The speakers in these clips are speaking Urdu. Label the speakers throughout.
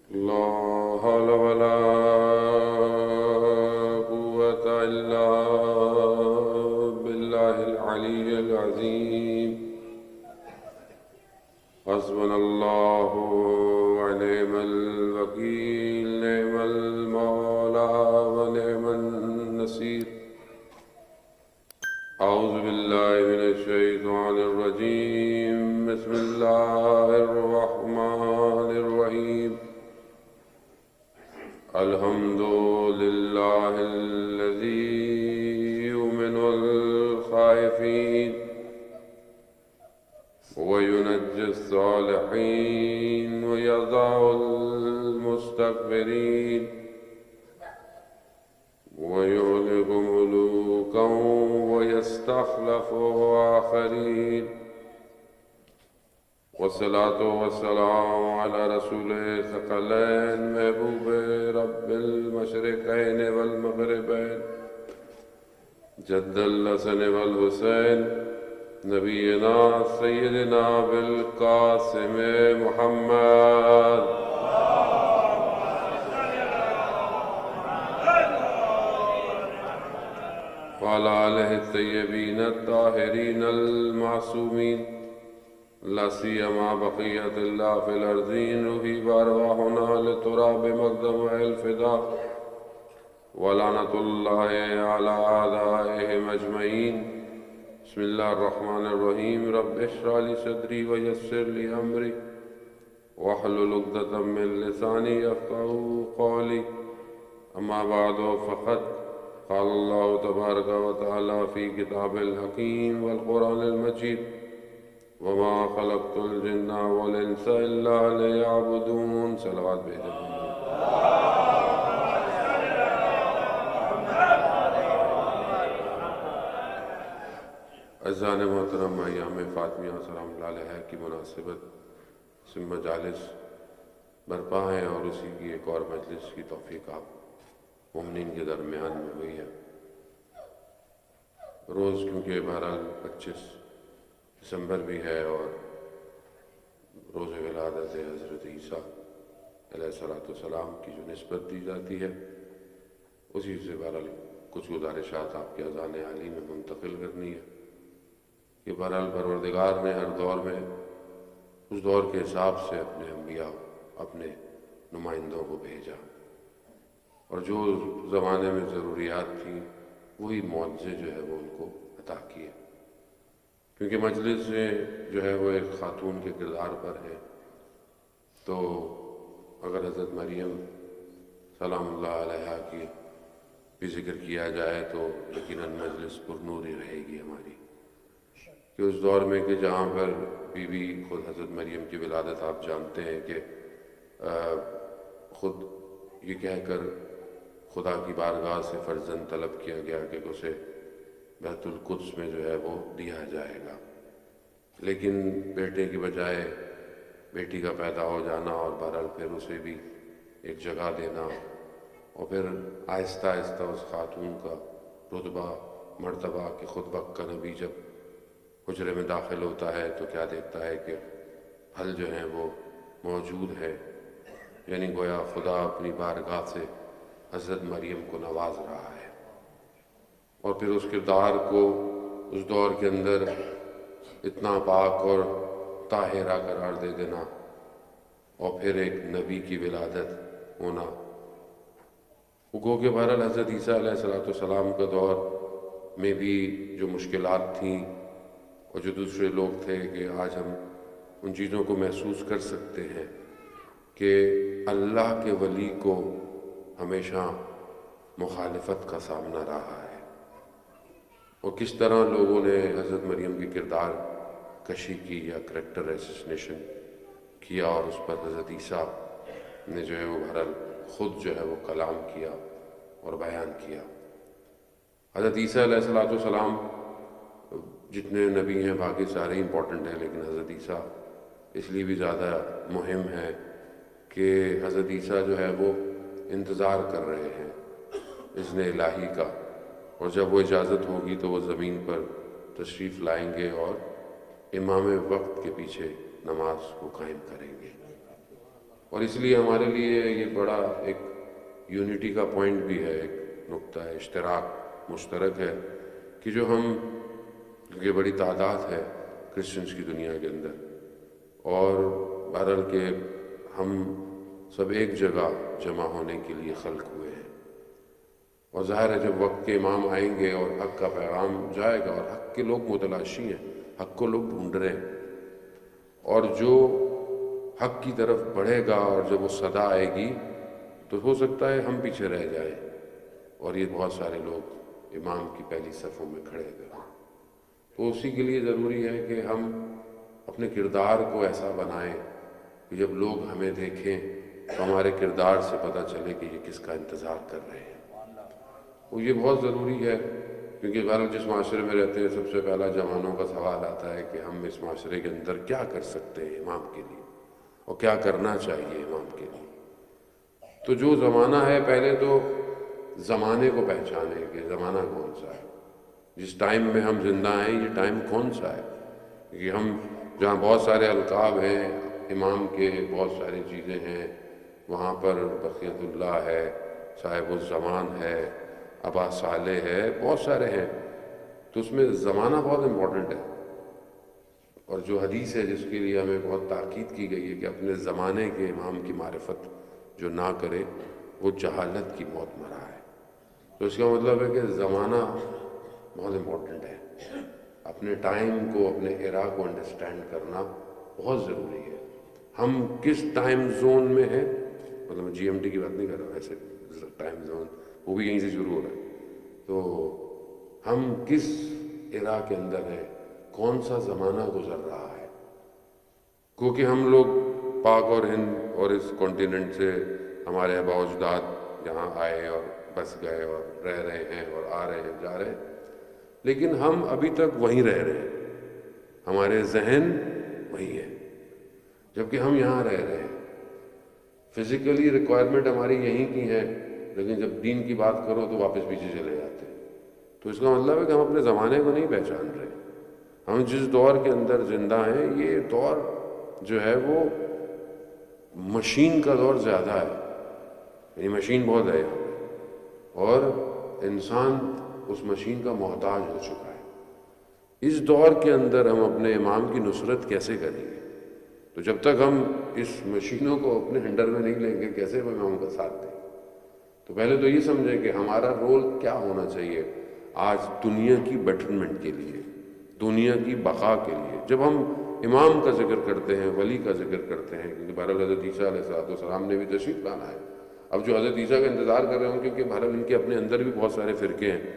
Speaker 1: لا حول ولا قوة إلا بالله العلي العظيم. حسبنا الله ونعم الوكيل، نعم المولى ونعم النصير. أعوذ بالله من الشيطان الرجيم. بسم الله الرحمن الرحيم. الحمد لله الذي يؤمن الخائفين وينجي الصالحين ويضع المستكبرين ويهلك ملوكا ويستخلف آخرين. والصلاة والسلام على رسوله الثقلين محبوب رب المشرقين والمغربين جد الحسن والحسين نبينا سيدنا بالقاسم محمد وعلى آله الطيبين الطاهرين المعصومين، لا سيما بقية الله في الأرضين وفي بأرواحنا لتراب مقدم الفداء. ولعنة الله على أعدائهم أجمعين. بسم الله الرحمن الرحيم. رب اشرح لي صدري ويسر لي أمري واحلل عقدة من لساني يفقهوا قولي. أما بعد فقد قال الله تبارك وتعالى في كتاب الحكيم والقرآن المجيد: وما خلقت الجن والإنس إلا ليعبدون. صلوات بھیجیں. اذان محترم ایام فاطمیہ سلام اللہ علیہ کی مناسبت سے مجالس برپا ہیں اور اسی کی ایک اور مجلس کی توفیق آپ مومنین کے درمیان میں ہوئی ہے. روز کیونکہ بہرحال 25 دسمبر بھی ہے اور روز ولادت حضرت عیسیٰ علیہ السلام کی جو نسبت دی جاتی ہے، اسی سے بہرحال کچھ گزارشات آپ کے اذان عالی میں منتقل کرنی ہے کہ بہرحال پروردگار نے ہر دور میں اس دور کے حساب سے اپنے انبیاء، اپنے نمائندوں کو بھیجا، اور جو زمانے میں ضروریات تھیں وہی معجزے جو ہے وہ ان کو عطا کیے. کیونکہ مجلس میں جو ہے وہ ایک خاتون کے کردار پر ہے، تو اگر حضرت مریم سلام اللہ علیہ کی بھی ذکر کیا جائے تو یقیناً مجلس پر نور ہی رہے گی ہماری. کہ اس دور میں کہ جہاں پر بی بی خود حضرت مریم کی ولادت آپ جانتے ہیں کہ خود یہ کہہ کر خدا کی بارگاہ سے فرزند طلب کیا گیا کہ اسے بیت القدس میں جو ہے وہ دیا جائے گا، لیکن بیٹے کی بجائے بیٹی کا پیدا ہو جانا اور بہرحال پھر اسے بھی ایک جگہ دینا، اور پھر آہستہ آہستہ اس خاتون کا رتبہ مرتبہ کہ خود وقت کا نبی جب حجرے میں داخل ہوتا ہے تو کیا دیکھتا ہے کہ پھل جو ہیں وہ موجود ہے، یعنی گویا خدا اپنی بارگاہ سے حضرت مریم کو نواز رہا ہے. اور پھر اس کردار کو اس دور کے اندر اتنا پاک اور طاہرہ قرار دے دینا، اور پھر ایک نبی کی ولادت ہونا. وہ گو کہ بہرحال حضرت عیسیٰ علیہ السلام کا دور میں بھی جو مشکلات تھیں اور جو دوسرے لوگ تھے کہ آج ہم ان چیزوں کو محسوس کر سکتے ہیں کہ اللہ کے ولی کو ہمیشہ مخالفت کا سامنا رہا ہے، اور کس طرح لوگوں نے حضرت مریم کی کردار کشی کی یا کریکٹر ایسیسنیشن کیا، اور اس پر حضرت عیسیٰ نے جو ہے وہ بہرحال خود جو ہے وہ کلام کیا اور بیان کیا. حضرت عیسیٰ علیہ السلام جتنے نبی ہیں باقی سارے امپورٹنٹ ہیں، لیکن حضرت عیسیٰ اس لیے بھی زیادہ مہم ہے کہ حضرت عیسیٰ جو ہے وہ انتظار کر رہے ہیں اذن الہی کا، اور جب وہ اجازت ہوگی تو وہ زمین پر تشریف لائیں گے اور امام وقت کے پیچھے نماز کو قائم کریں گے. اور اس لیے ہمارے لیے یہ بڑا ایک یونٹی کا پوائنٹ بھی ہے، ایک نقطہ اشتراک مشترک ہے کہ جو ہم، کیونکہ بڑی تعداد ہے کرسچنس کی دنیا کے اندر، اور بہرحال کہ ہم سب ایک جگہ جمع ہونے کے لیے خلق ہوئے ہیں، اور ظاہر ہے جب وقت کے امام آئیں گے اور حق کا پیغام جائے گا، اور حق کے لوگ متلاشی ہیں، حق کو لوگ ڈھونڈ رہے ہیں، اور جو حق کی طرف بڑھے گا اور جب وہ صدا آئے گی تو ہو سکتا ہے ہم پیچھے رہ جائیں اور یہ بہت سارے لوگ امام کی پہلی صفوں میں کھڑے ہوئے ہوں۔ تو اسی کے لیے ضروری ہے کہ ہم اپنے کردار کو ایسا بنائیں کہ جب لوگ ہمیں دیکھیں تو ہمارے کردار سے پتہ چلے کہ یہ کس کا انتظار کر رہے ہیں۔ وہ یہ بہت ضروری ہے، کیونکہ بہرحال جس معاشرے میں رہتے ہیں سب سے پہلا جوانوں کا سوال آتا ہے کہ ہم اس معاشرے کے اندر کیا کر سکتے ہیں امام کے لیے، اور کیا کرنا چاہیے امام کے لیے۔ تو جو زمانہ ہے، پہلے تو زمانے کو پہچانیں کہ زمانہ کون سا ہے، جس ٹائم میں ہم زندہ ہیں یہ ٹائم کون سا ہے، کیونکہ ہم جہاں بہت سارے القاب ہیں امام کے، بہت ساری چیزیں ہیں، وہاں پر بقیت اللہ ہے، صاحب الزمان ہے، ابا صالح ہے، بہت سارے ہیں، تو اس میں زمانہ بہت امپورٹنٹ ہے۔ اور جو حدیث ہے جس کے لیے ہمیں بہت تاکید کی گئی ہے کہ اپنے زمانے کے امام کی معرفت جو نہ کرے وہ جہالت کی موت مرا ہے، تو اس کا مطلب ہے کہ زمانہ بہت امپورٹنٹ ہے، اپنے ٹائم کو، اپنے ایرا کو انڈرسٹینڈ کرنا بہت ضروری ہے۔ ہم کس ٹائم زون میں ہیں، مطلب میں جی ایم ٹی کی بات نہیں کر رہا، ایسے ٹائم زون وہ بھی یہیں سے شروع ہو رہا ہے، تو ہم کس ایرا کے اندر ہیں، کون سا زمانہ گزر رہا ہے، کیونکہ ہم لوگ پاک اور ہند اور اس کانٹیننٹ سے ہمارے آباء و اجداد یہاں آئے اور بس گئے اور رہ رہے ہیں اور آ رہے ہیں جا رہے ہیں، لیکن ہم ابھی تک وہیں رہ رہے ہیں، ہمارے ذہن وہی ہے، جبکہ ہم یہاں رہ رہے ہیں، فزیکلی ریکوائرمنٹ ہماری یہیں کی ہے، لیکن جب دین کی بات کرو تو واپس پیچھے چلے جاتے ہیں۔ تو اس کا مطلب ہے کہ ہم اپنے زمانے کو نہیں پہچان رہے، ہم جس دور کے اندر زندہ ہیں یہ دور جو ہے وہ مشین کا دور زیادہ ہے، یعنی مشین بہت ہے یہاں پہ، اور انسان اس مشین کا محتاج ہو چکا ہے۔ اس دور کے اندر ہم اپنے امام کی نصرت کیسے کریں گے؟ تو جب تک ہم اس مشینوں کو اپنے ہینڈل میں نہیں لیں گے کیسے ہم امام کا ساتھ دیں؟ تو پہلے تو یہ سمجھیں کہ ہمارا رول کیا ہونا چاہیے آج دنیا کی بیٹرمنٹ کے لیے، دنیا کی بقا کے لیے۔ جب ہم امام کا ذکر کرتے ہیں، ولی کا ذکر کرتے ہیں، کیونکہ بہرحال حضرت عیسیٰ علیہ السلام نے بھی تشریف لانا ہے، اب جو حضرت عیسیٰ کا انتظار کر رہے ہوں، کیونکہ بہرحال ان کے اپنے اندر بھی بہت سارے فرقے ہیں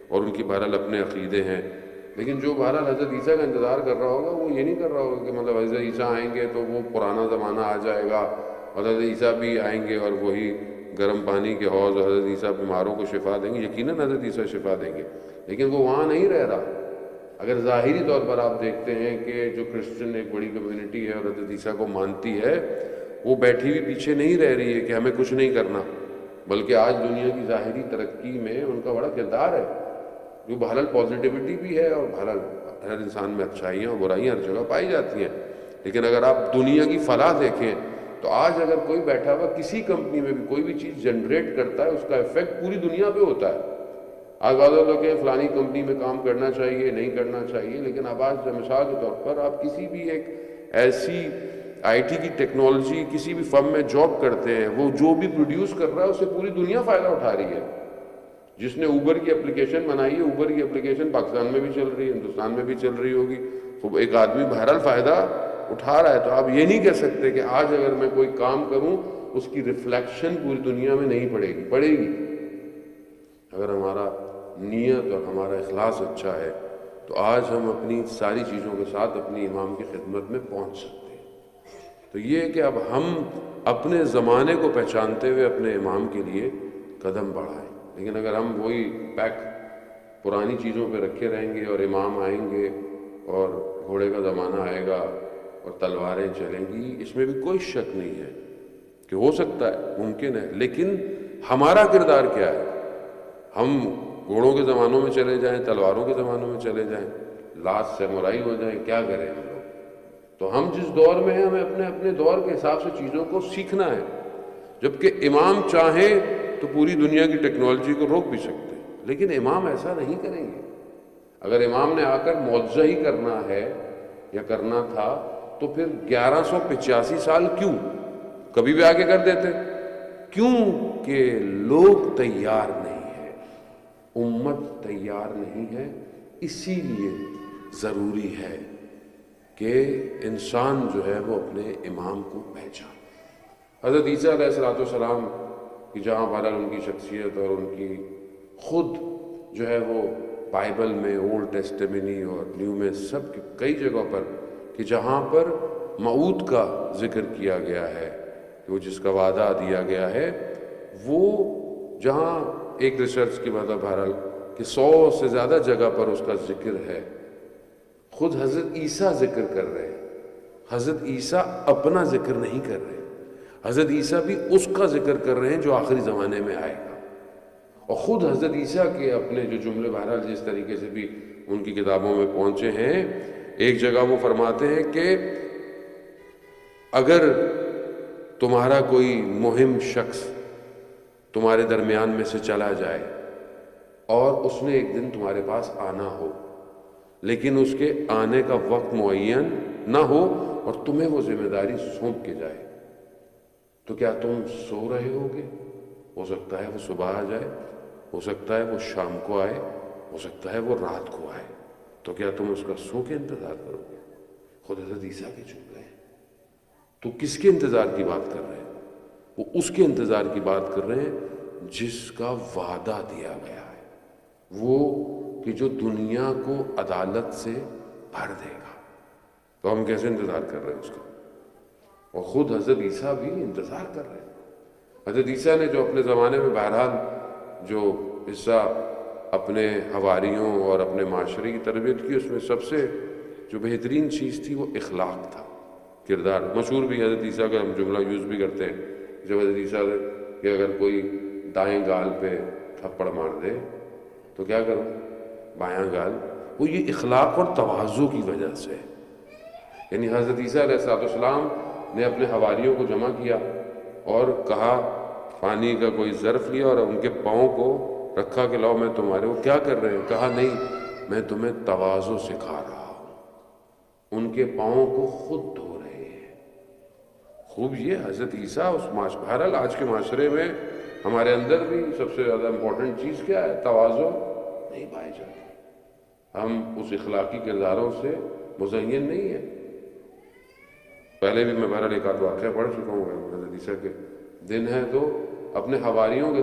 Speaker 1: اور ان کی بہرحال اپنے عقیدے ہیں، لیکن جو بہرحال حضرت عیسیٰ کا انتظار کر رہا ہوگا وہ یہ نہیں کر رہا ہوگا کہ مطلب حضرت عیسیٰ آئیں گے تو وہ پرانا زمانہ آ جائے گا، اور حضرت عیسیٰ بھی آئیں گے اور وہی گرم پانی کے حوض، حضرت عیسیٰ بیماروں کو شفا دیں گے۔ یقیناً حضرت عیسیٰ شفا دیں گے، لیکن وہ وہاں نہیں رہ رہا۔ اگر ظاہری طور پر آپ دیکھتے ہیں کہ جو کرسچن ایک بڑی کمیونٹی ہے اور حضرت عیسیٰ کو مانتی ہے، وہ بیٹھی ہوئی پیچھے نہیں رہ رہی ہے کہ ہمیں کچھ نہیں کرنا، بلکہ آج دنیا کی ظاہری ترقی میں ان کا بڑا کردار ہے، جو بہرحال پازیٹیوٹی بھی ہے، اور بہرحال ہر انسان میں اچھائیاں اور برائیاں ہر جگہ پائی جاتی ہیں، لیکن اگر آپ دنیا کی فلاح دیکھیں تو آج اگر کوئی بیٹھا ہوا کسی کمپنی میں بھی کوئی بھی چیز جنریٹ کرتا ہے، اس کا ایفیکٹ پوری دنیا پہ ہوتا ہے۔ آج بعض لوگ کہ فلانی کمپنی میں کام کرنا چاہیے، نہیں کرنا چاہیے، لیکن اب آج مثال کے طور پر آپ کسی بھی ایک ایسی آئی ٹی کی ٹیکنالوجی کسی بھی فرم میں جاب کرتے ہیں، وہ جو بھی پروڈیوس کر رہا ہے اس سے پوری دنیا فائدہ اٹھا رہی ہے۔ جس نے اوبر کی اپلیکیشن بنائی ہے، اوبر کی اپلیکیشن پاکستان میں بھی چل رہی ہے، ہندوستان میں بھی چل رہی ہوگی، تو ایک آدمی بہرحال فائدہ اٹھا رہا ہے۔ تو آپ یہ نہیں کہہ سکتے کہ آج اگر میں کوئی کام کروں اس کی ریفلیکشن پوری دنیا میں نہیں پڑے گی، پڑے گی۔ اگر ہمارا نیت اور ہمارا اخلاص اچھا ہے تو آج ہم اپنی ساری چیزوں کے ساتھ اپنی امام کی خدمت میں پہنچ سکتے ہیں۔ تو یہ ہے کہ اب ہم اپنے زمانے کو پہچانتے ہوئے اپنے امام کے لیے قدم بڑھائیں، لیکن اگر ہم وہی پیک پرانی چیزوں پہ رکھے رہیں گے اور امام آئیں گے اور گھوڑے کا زمانہ آئے گا اور تلواریں چلیں گی، اس میں بھی کوئی شک نہیں ہے کہ ہو سکتا ہے، ممکن ہے، لیکن ہمارا کردار کیا ہے؟ ہم گھوڑوں کے زمانوں میں چلے جائیں، تلواروں کے زمانوں میں چلے جائیں، لاش سامورائی ہو جائیں، کیا کریں ہم لوگ؟ تو ہم جس دور میں ہیں ہمیں اپنے اپنے دور کے حساب سے چیزوں کو سیکھنا ہے، جبکہ امام چاہیں تو پوری دنیا کی ٹیکنالوجی کو روک بھی سکتے ہیں، لیکن امام ایسا نہیں کریں گے۔ اگر امام نے آ کر معجزہ ہی کرنا ہے یا کرنا تھا تو پھر 1185 سال کیوں؟ کبھی بھی آگے کر دیتے۔ کیوں کہ لوگ تیار نہیں ہیں، امت تیار نہیں ہے، اسی لیے ضروری ہے کہ انسان جو ہے وہ اپنے امام کو پہچانے۔ حضرت عیسیٰ علیہ السلام کی جہاں بہرحال ان کی شخصیت اور ان کی خود جو ہے وہ بائبل میں، اولڈ ٹیسٹمنی اور نیو میں سب کئی جگہوں پر کہ جہاں پر موعود کا ذکر کیا گیا ہے کہ وہ جس کا وعدہ دیا گیا ہے، وہ جہاں ایک ریسرچ کی بات ہے بہرحال کہ 100 سے زیادہ جگہ پر اس کا ذکر ہے، خود حضرت عیسیٰ ذکر کر رہے ہیں۔ حضرت عیسیٰ اپنا ذکر نہیں کر رہے، حضرت عیسیٰ بھی اس کا ذکر کر رہے ہیں جو آخری زمانے میں آئے گا۔ اور خود حضرت عیسیٰ کے اپنے جو جملے بہرحال جس طریقے سے بھی ان کی کتابوں میں پہنچے ہیں، ایک جگہ وہ فرماتے ہیں کہ اگر تمہارا کوئی مہم شخص تمہارے درمیان میں سے چلا جائے اور اس نے ایک دن تمہارے پاس آنا ہو، لیکن اس کے آنے کا وقت معین نہ ہو اور تمہیں وہ ذمہ داری سونپ کے جائے، تو کیا تم سو رہے ہوگے؟ ہو سکتا ہے وہ صبح آ جائے، ہو سکتا ہے وہ شام کو آئے، ہو سکتا ہے وہ رات کو آئے، تو کیا تم اس کا سو کے انتظار کرو گے؟ خود حضرت عیسیٰ کے چپ گئے۔ تو کس کے انتظار کی بات کر رہے ہیں؟ وہ اس کے انتظار کی بات کر رہے ہیں جس کا وعدہ دیا گیا ہے، وہ کہ جو دنیا کو عدالت سے بھر دے گا۔ تو ہم کیسے انتظار کر رہے ہیں اس کا؟ اور خود حضرت عیسیٰ بھی انتظار کر رہے ہیں۔ حضرت عیسیٰ نے جو اپنے زمانے میں بہرحال جو حصہ اپنے حواریوں اور اپنے معاشرے کی تربیت کی، اس میں سب سے جو بہترین چیز تھی وہ اخلاق تھا، کردار۔ مشہور بھی حضرت عیسیٰ کا ہم جملہ یوز بھی کرتے ہیں جب حضرت عیسیٰ کہ اگر کوئی دائیں گال پہ تھپڑ مار دے تو کیا کرو؟ بایاں گال۔ وہ یہ اخلاق اور تواضع کی وجہ سے، یعنی حضرت عیسیٰ علیہ السلام نے اپنے حواریوں کو جمع کیا اور کہا، پانی کا کوئی ظرف لیا اور ان کے پاؤں کو رکھا کہ لاؤ میں تمہارے۔ وہ کیا کر رہے ہیں؟ کہا نہیں، میں تمہیں تواضع سکھا رہا ہوں۔ ان کے پاؤں کو خود دھو رہے ہیں۔ خوب یہ حضرت عیسیٰ اس بہرحال آج کے معاشرے میں ہمارے اندر بھی سب سے زیادہ امپورٹنٹ چیز کیا ہے؟ تواضع نہیں پائی جاتی۔ ہم اس اخلاقی کرداروں سے مزین نہیں ہیں۔ پہلے بھی میں بہرحال ایک آدھ واقعہ پڑھ چکا ہوں، حضرت عیسیٰ کے دن ہے تو اپنے حواریوں کے